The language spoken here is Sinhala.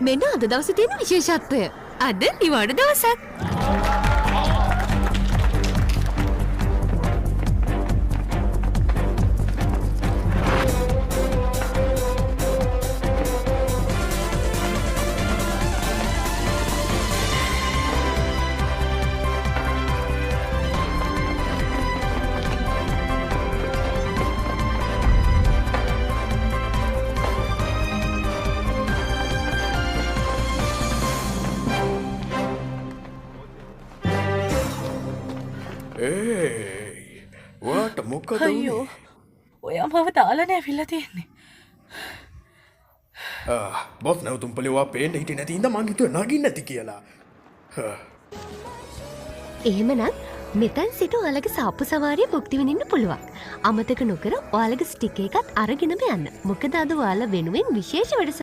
මෙන්න අද දවසේ තියෙන විශේෂත්වය. අද නිවාඩු දවසක්. වාට මොකද අයියෝ ඔයා මව දාලනෑ විල්ල තියෙන්නේ. බොස් නැවතුම්පලවා පේන හිට නැතින්ද මංහිතුව නගින් නැති කියලා. එහෙමනම් මෙතැන් සිට ඔයාලගේ සාප්පු සවාරිය භුක්ති විඳින්න පුළුවන්. අමතක නොකර ඔයාලගේ ස්ටික් එකත් අරගෙනම යන්න. මොකද අද ඔයාලා වෙනුවෙන් විශේෂ වැඩසටහනක්